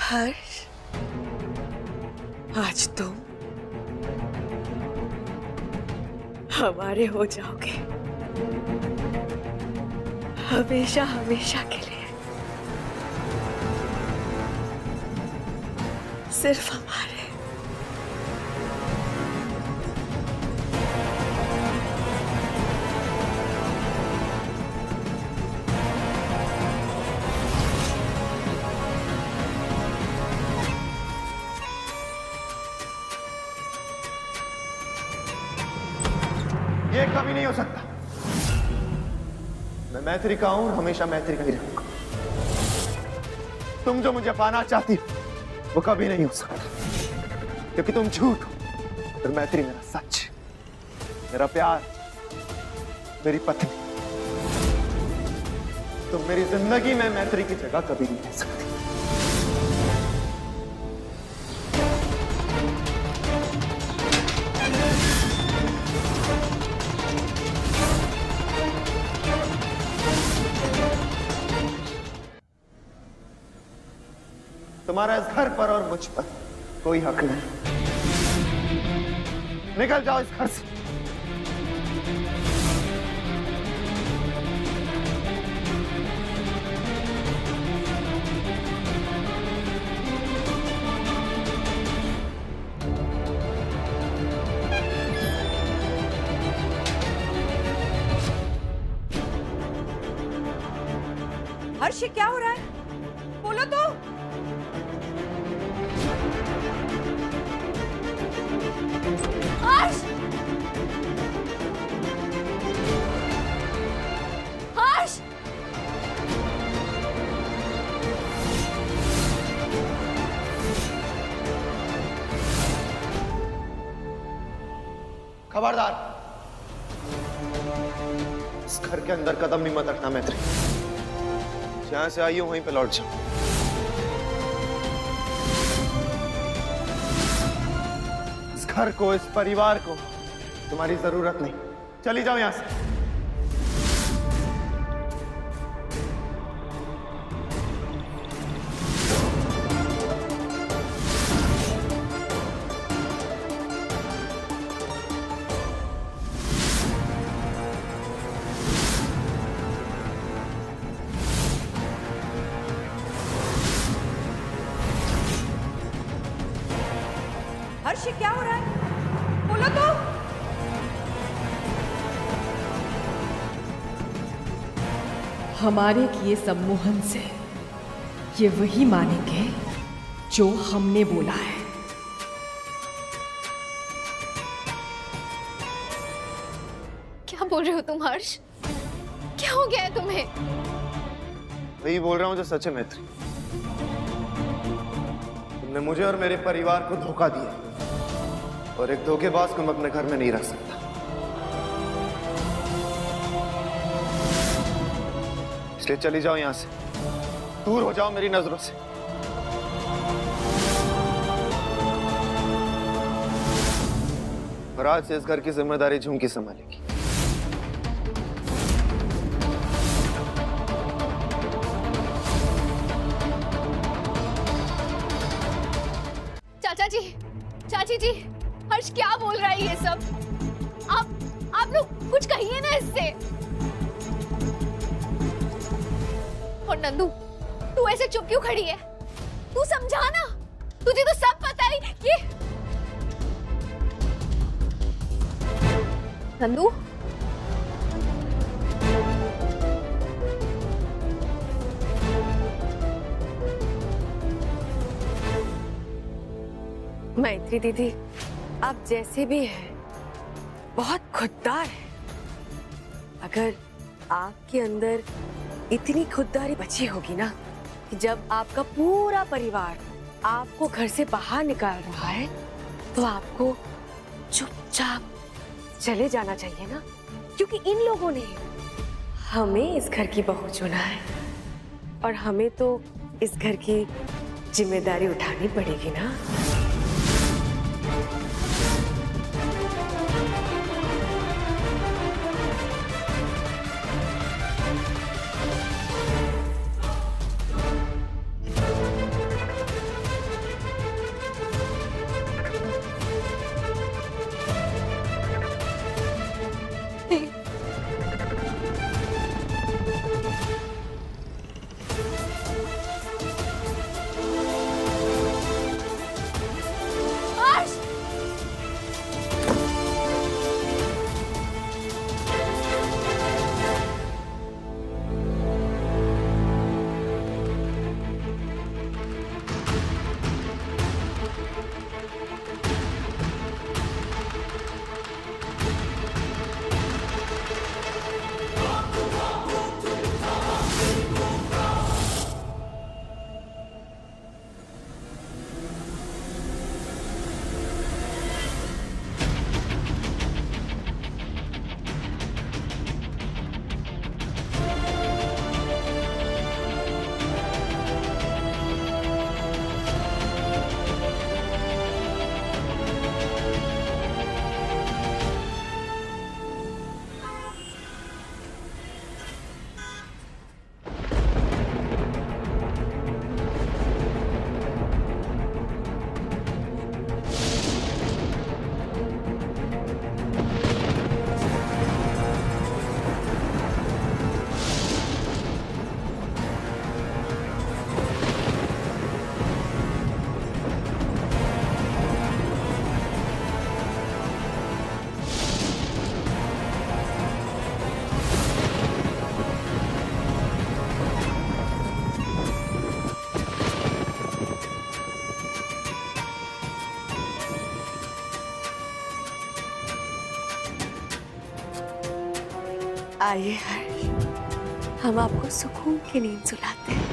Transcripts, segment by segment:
हर्ष, आज तुम हमारे हो जाओगे, हमेशा हमेशा के लिए, सिर्फ हमारे। ये कभी नहीं हो सकता। मैं मैत्री का हूं और हमेशा मैत्री का ही रहूंगा। तुम जो मुझे पाना चाहती हो वो कभी नहीं हो सकता, क्योंकि तुम झूठ हो और मैत्री मेरा सच, मेरा प्यार, मेरी पत्नी। तुम मेरी जिंदगी में मैत्री की जगह कभी नहीं ले सकती। तुम्हारा इस घर पर और मुझ पर कोई हक नहीं। निकल जाओ इस घर से। हर्ष, क्या हो रहा है? बोलो तो। हर्ष! हर्ष! खबरदार, इस घर के अंदर कदम नहीं मत रखना मैत्री। जहां से आई हो वहीं पे लौट जाओ। इस घर को, इस परिवार को तुम्हारी जरूरत नहीं। चली जाओ यहां से। हर्ष, क्या हो रहा है? बोलो तो। हमारे किए सम्मोहन से ये वही मानेंगे जो हमने बोला है। क्या बोल रहे हो तुम हर्ष? क्या हो गया है तुम्हें? वही बोल रहा हूं जो सच है मैत्री। तुमने मुझे और मेरे परिवार को धोखा दिया, और एक धोखेबाज को मैं अपने घर में नहीं रख सकता। इसलिए चली जाओ यहां से, दूर हो जाओ मेरी नजरों से। और आज से इस घर की जिम्मेदारी झुमकी संभालेगी। चाची जी, हर्ष क्या बोल रहा है ये सब? आप लोग कुछ कहिए ना इससे। और नंदू, तू ऐसे चुप क्यों खड़ी है? तू समझा ना, तुझे तो सब पता है कि नंदू। मैत्री दीदी, आप जैसे भी हैं, बहुत खुददार है। अगर आपके अंदर इतनी खुददारी बची होगी ना, कि जब आपका पूरा परिवार आपको घर से बाहर निकाल रहा है, तो आपको चुपचाप चले जाना चाहिए ना, क्योंकि इन लोगों ने हमें इस घर की बहू चुना है, और हमें तो इस घर की जिम्मेदारी उठानी पड़ेगी ना। आइए हर्ष, हम आपको सुकून की नींद सुलाते हैं।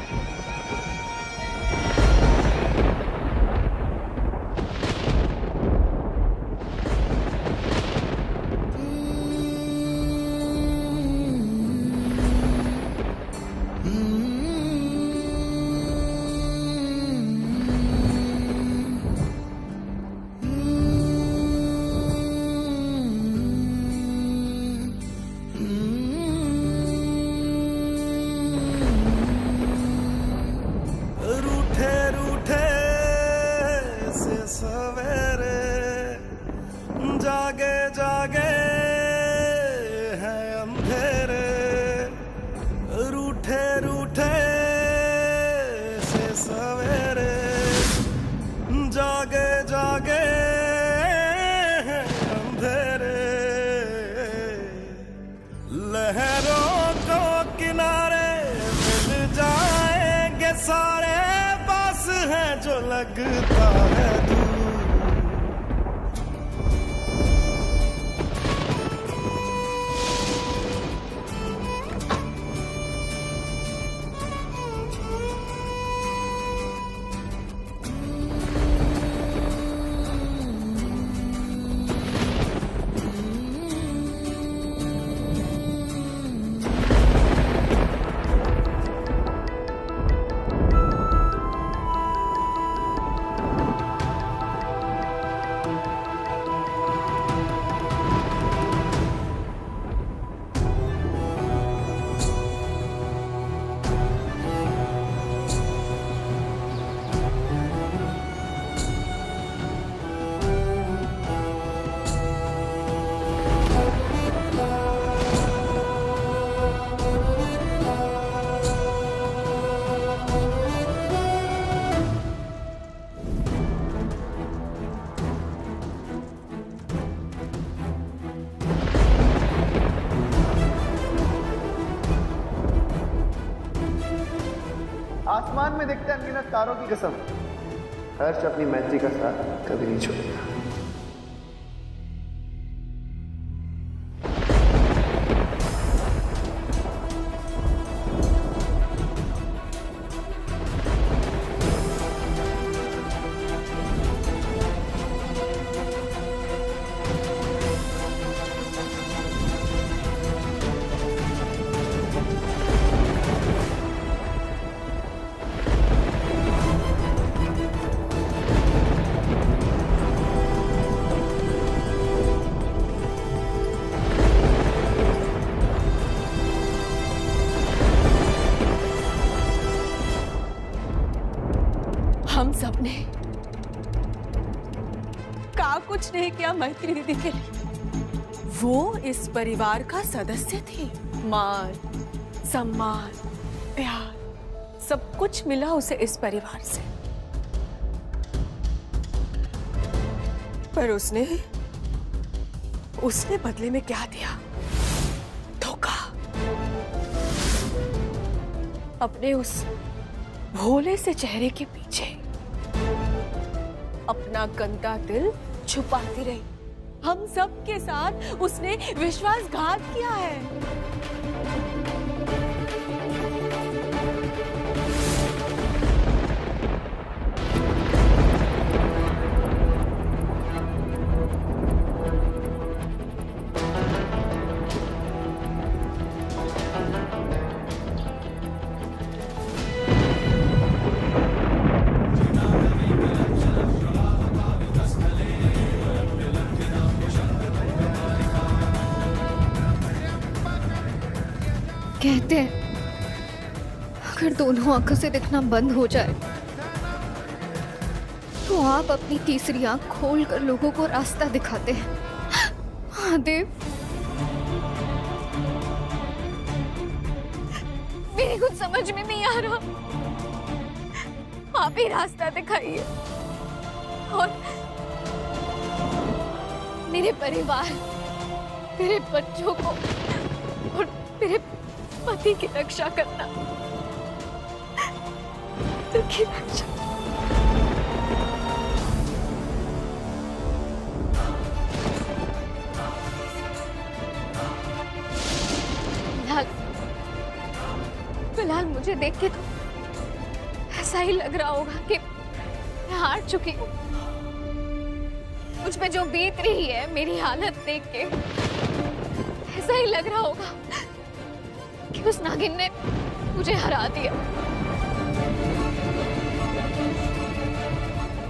जागे जागे हैं अंधेरे, रूठे रूठे से सवेरे, जागे जागे हैं अंधेरे, लहरों को किनारे मिल जाएंगे सारे, पास है जो लगता है दूर। आसमान में दिखते अनगिनत तारों की कसम, हर्ष अपनी मैत्री का साथ कभी नहीं छोड़ेगा। हम सबने का कुछ नहीं किया मैत्री दीदी के लिए। वो इस परिवार का सदस्य थी। मान, सम्मान, प्यार सब कुछ मिला उसे इस परिवार से, पर उसने बदले में क्या दिया? धोखा। अपने उस भोले से चेहरे के पीछे अपना गंदा दिल छुपाती रही। हम सब के साथ उसने विश्वासघात किया है। कहते हैं अगर दोनों आंखों से दिखना बंद हो जाए तो आप अपनी तीसरी आंख खोलकर लोगों को रास्ता दिखाते हैं। हाँ देव, मेरी कुछ समझ में नहीं आ रहा। आप ही रास्ता दिखाइए और मेरे परिवार, मेरे बच्चों को और मेरे पति की रक्षा करना, की रक्षा। मुझे देख के तो ऐसा ही लग रहा होगा कि मैं हार चुकी हूँ। मुझ पे जो बीत रही है मेरी हालत देख के ऐसा ही लग रहा होगा कि उस नागिन ने मुझे हरा दिया।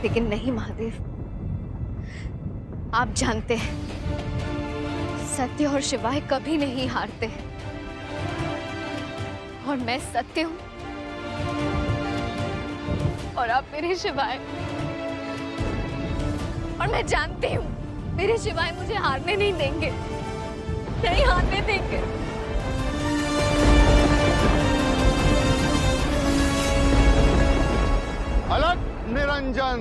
लेकिन नहीं महादेव, आप जानते हैं सत्य और शिवाय कभी नहीं हारते और मैं सत्य हूं और आप मेरे शिवाय। और मैं जानती हूँ मेरे शिवाय मुझे हारने नहीं देंगे, नहीं हारने देंगे। अलग निरंजन।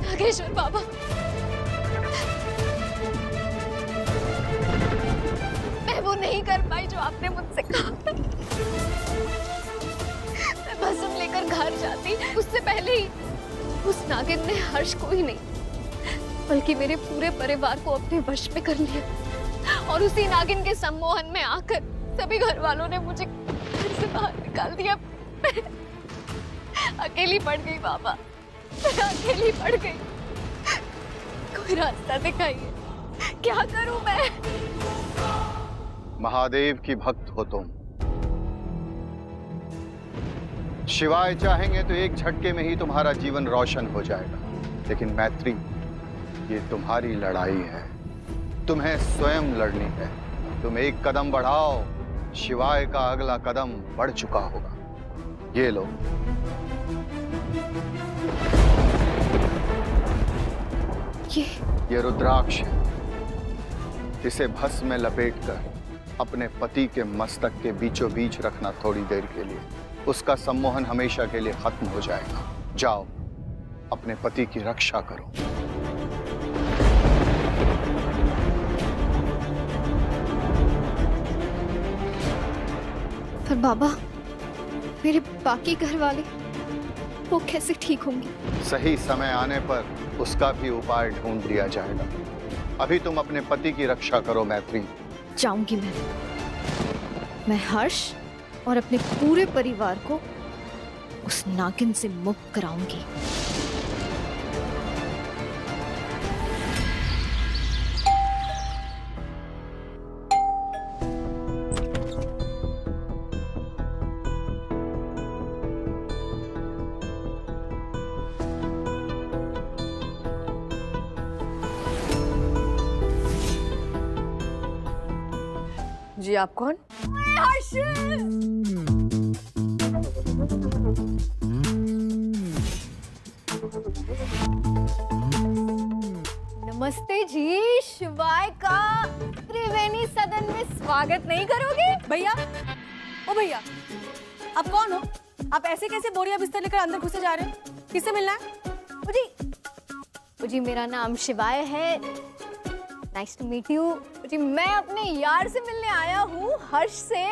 नागेश्वर बाबा, मैं वो नहीं कर पाई जो आपने मुझसे कहा था। मैं भस्म लेकर घर जाती, उससे पहले ही उस नागिन ने हर्ष को ही नहीं बल्कि मेरे पूरे परिवार को अपने वश में कर लिया और उसी नागिन के सम्मोहन में आकर सभी घर वालों ने मुझे घर से बाहर निकाल दिया। मैं अकेली पड़ गई बाबा, मैं अकेली पड़ गई। कोई रास्ता दिखाइए, क्या करूं मैं? महादेव की भक्त हो तुम। शिवाय चाहेंगे तो एक झटके में ही तुम्हारा जीवन रोशन हो जाएगा। लेकिन मैत्री, ये तुम्हारी लड़ाई है, तुम्हें स्वयं लड़नी है। तुम एक कदम बढ़ाओ, शिवाय का अगला कदम बढ़ चुका होगा। ये लो। ये रुद्राक्ष है। इसे भस्म में लपेटकर अपने पति के मस्तक के बीचों बीच रखना थोड़ी देर के लिए। उसका सम्मोहन हमेशा के लिए खत्म हो जाएगा। जाओ, अपने पति की रक्षा करो। पर बाबा, मेरे बाकी घर वाले वो कैसे ठीक होंगे? सही समय आने पर उसका भी उपाय ढूंढ लिया जाएगा। अभी तुम अपने पति की रक्षा करो मैत्री। जाऊंगी मैं हर्ष और अपने पूरे परिवार को उस नागिन से मुक्त कराऊंगी। जी, आप कौन? हर्ष! नमस्ते जी, शिवाय का त्रिवेणी सदन में स्वागत नहीं करोगे? भैया, ओ भैया, आप कौन हो? आप ऐसे कैसे बोरिया बिस्तर लेकर अंदर घुसे जा रहे हो? किससे मिलना है? जी मेरा नाम शिवाय है। Nice to meet you. जी मैं अपने यार से मिलने आया हूँ, हर्ष से।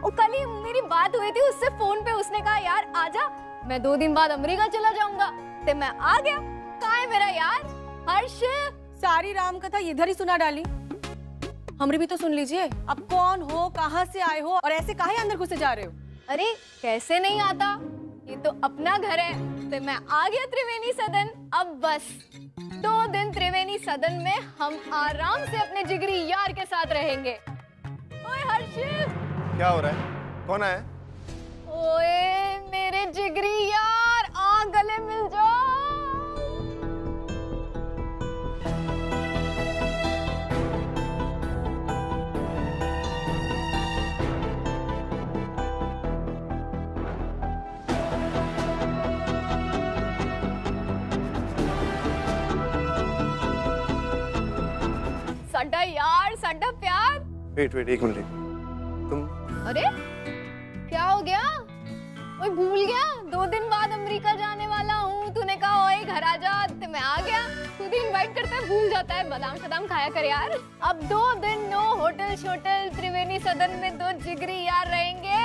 और कल ही मेरी बात हुई थी उससे फोन पे। उसने कहा यार आजा, मैं 2 दिन बाद अमेरिका चला जाऊंगा। तो मैं आ गया। कहाँ है मेरा यार हर्ष? सारी राम कथा इधर ही सुना डाली। हमारी भी तो सुन लीजिए। आप कौन हो, कहाँ से आए हो और ऐसे काहे अंदर घुसे जा रहे हो? अरे कैसे नहीं आता, ये तो अपना घर है। तो मैं आ गया त्रिवेणी सदन। अब बस 2 दिन त्रिवेणी सदन में हम आराम से अपने जिगरी यार के साथ रहेंगे। ओए हर्ष! क्या हो रहा है? कौन आया? ओए मेरे जिगरी यार, आ गले मिल जाओ। साडा यार, साडा प्यार। वेट एक मिनट। तुम? अरे क्या हो गया? ओए भूल गया, 2 दिन बाद अमेरिका जाने वाला हूँ। तूने कहा ओए घर आ जा, तो मैं आ गया। खुद ही इनवाइट करता है, भूल जाता है। बादाम शादाम खाया कर यार। अब 2 दिन नो होटल शोटल, त्रिवेणी सदन में 2 जिगरी यार रहेंगे।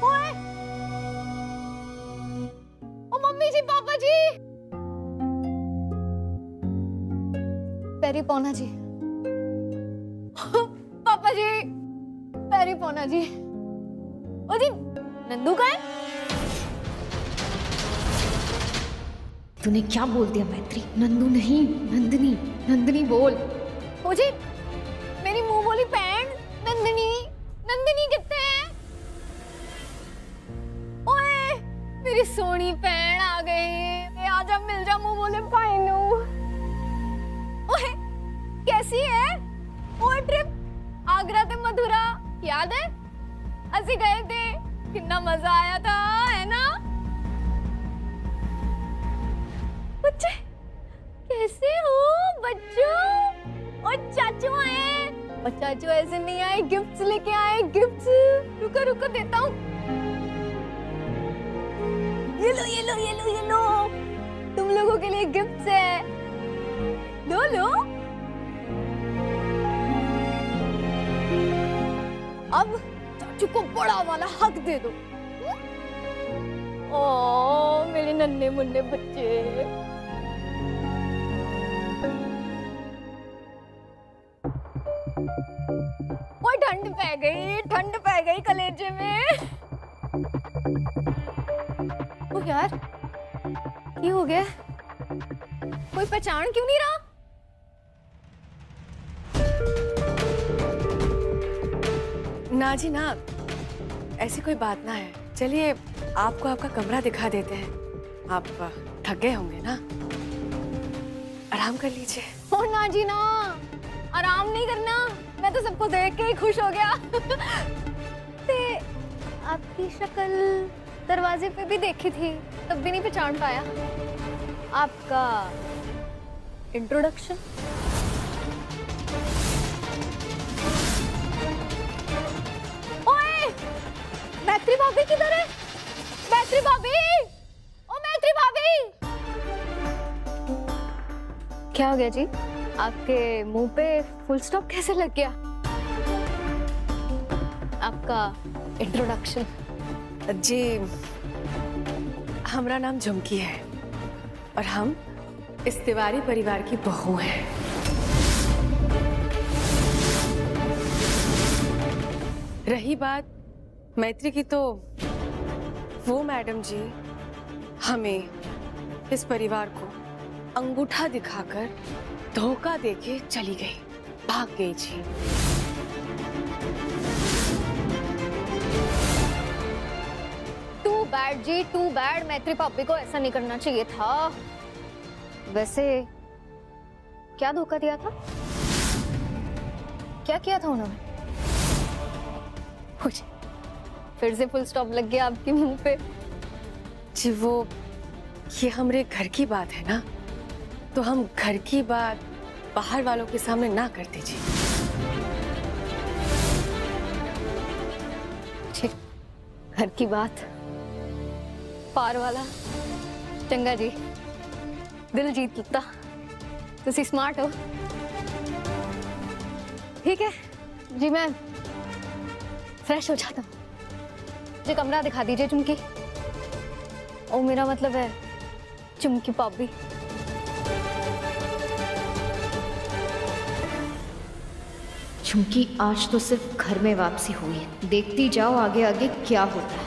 ओए ओ मम्मी जी, पापा जी, पेरी पौना जी। जी। ओ जी, नंदू कहाँ है? तूने क्या बोल दिया मैत्री? नंदू नहीं, नंदिनी। नंदिनी बोल। ओ जी, मेरी मुंह बोली पैंट नंदिनी। नंदिनी कितने है? ओए, मेरी सोनी पैंट आ गई। आजा मिल जा मुंह बोले पाइनू। ओए, कैसी है? ओए ट्रिप आगरा ते मथुरा याद है? असि गए थे, कितना मजा आया था, है ना? बच्चे कैसे हो बच्चों? और चाचू आए। और चाचू ऐसे नहीं आए, गिफ्ट्स लेके आए, गिफ्ट्स। रुको रुको देता हूँ। ये लो ये लो ये लो ये लो, तुम लोगों के लिए गिफ्ट्स है। लो लो। अब चाचू को बड़ा वाला हक दे दो। ओ मेरे नन्हे मुन्ने बच्चे। ओए ठंड पै गई कलेजे में। ओ यार, ये हो गया? कोई पहचान क्यों नहीं रहा? ना जी ना, ऐसी कोई बात ना है। चलिए आपको आपका कमरा दिखा देते हैं। आप थक गए होंगे ना, आराम कर लीजिए। ओ ना जी ना, आराम नहीं करना। मैं तो सबको देख के ही खुश हो गया। ते आपकी शक्ल दरवाजे पे भी देखी थी, तब भी नहीं पहचान पाया। आपका इंट्रोडक्शन? ओए, मैत्री भाभी किधर है? मैत्री भाभी, ओ मैत्री भाभी। क्या हो गया जी? आपके मुंह पे फुल स्टॉप कैसे लग गया? आपका इंट्रोडक्शन? जी, हमारा नाम झुमकी है और हम इस तिवारी परिवार की बहू हैं। रही बात मैत्री की, तो वो मैडम जी हमें, इस परिवार को अंगूठा दिखाकर धोखा देके चली गई, भाग गई जी। टू बैड जी, टू बैड। मैत्री पापी को ऐसा नहीं करना चाहिए था। वैसे क्या धोखा दिया था? क्या किया था उन्होंने? फिर से फुल स्टॉप लग गया आपके मुंह पे। जी वो, ये हमारे घर की बात है ना, तो हम घर की बात बाहर वालों के सामने ना करते जी। ठीक, घर की बात पार वाला चंगा जी, दिल जीत लेता। तुसी स्मार्ट हो। ठीक है जी, मैं फ्रेश हो जाता हूँ। मुझे कमरा दिखा दीजिए चुमकी। ओ मेरा मतलब है चुमकी पापी। चुमकी, आज तो सिर्फ घर में वापसी हुई है, देखती जाओ आगे आगे क्या होता है।